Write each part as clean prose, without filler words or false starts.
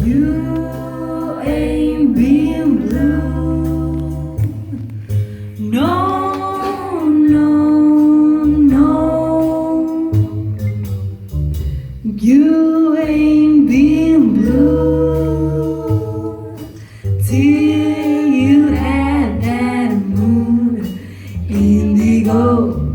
You ain't been blue. No, no, no. You ain't been blue till you had that moon indigo.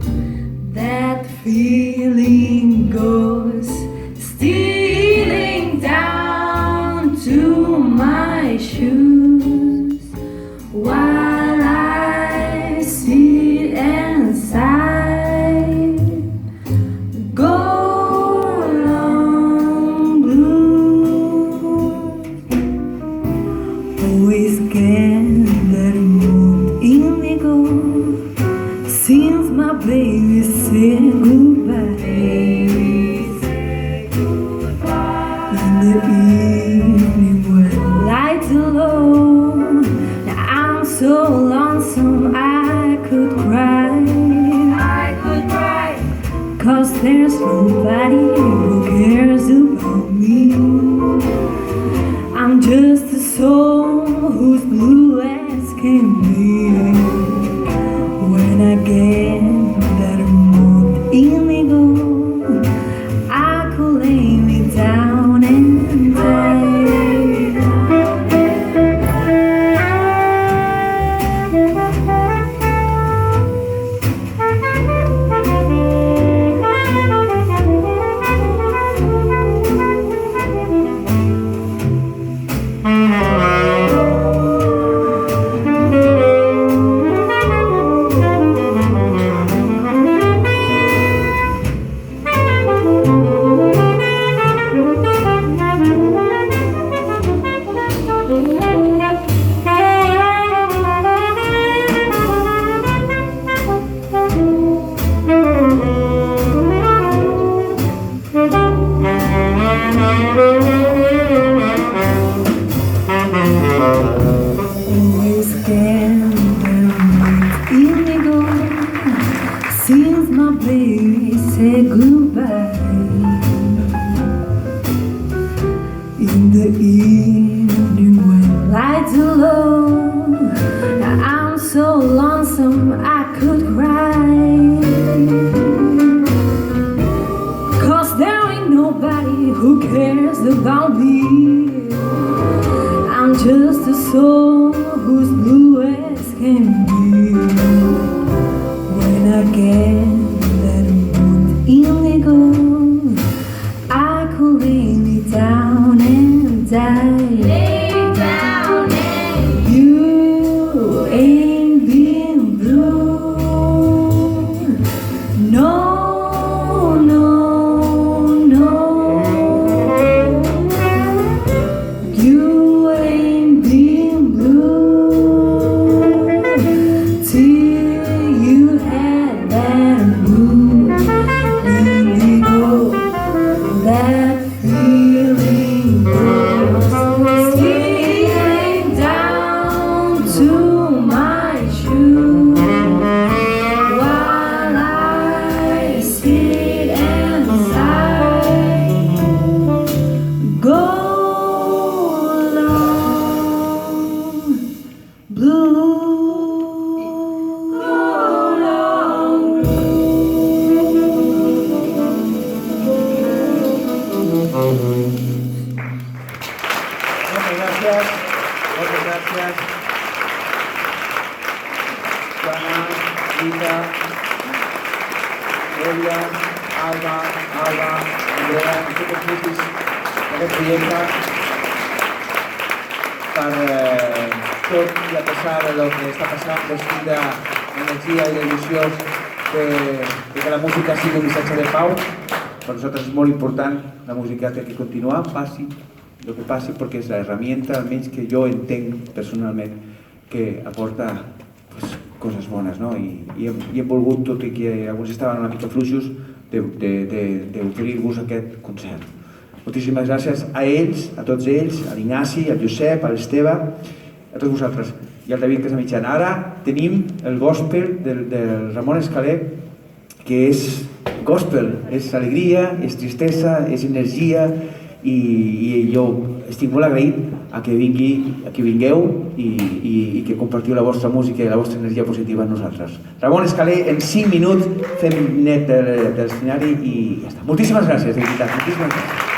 That feeling goes stealing down to my shoes while I sit and sigh. Go along blue. Always get that moon indigo since my baby said goodbye. In the evening when lights are low, now I'm so lonesome I could cry. 'Cause there's nobody who cares about me. I'm just a soul who's blue as can be. When I get that mood indigo, I could lay me down and die. Always get that indigo since my baby said goodbye. In the evening when lights are low, I'm so lonesome I could cry. 'Cause there ain't nobody who cares about me. I'm just a soul who's blue as can be. When I get that moon indigo, I could lay me down and die. You ain't been blue. No, no, no. You ain't been blue till you had that moon indigo. That feeling goes stealing down to my shoes while I sit and sigh. Go along blue. Go along Muchas gracias. Muchas gracias. Juana, Rita, Delia, Alba, Andrea, tots els músics d'aquest projecte per tot i a pesar del que està passant, vestit d'energia i d'il·lusió de que la música sigui un missatge de pau. Per nosaltres és molt important, la música té que continuar, passi el que passi, perquè és l'herramienta, almenys que jo entenc personalment, que aporta coses bones, no? I hem volgut, tot i que alguns estaven una mica fluixos, d'oferir-vos aquest concert. Moltíssimes gràcies a ells, a tots ells, a l'Ignasi, al Josep, a l'Esteve, a tots vosaltres, i al David Casamitjana. Ara tenim el gospel del Ramon Escaler, que és gospel, és alegria, és tristesa, és energia, i jo estic molt agraït a que vingueu i que compartiu la vostra música i la vostra energia positiva amb nosaltres. Ramon Escalé, en 5 minuts fem net de l'escenari i ja està. Moltíssimes gràcies, de veritat, moltíssimes gràcies.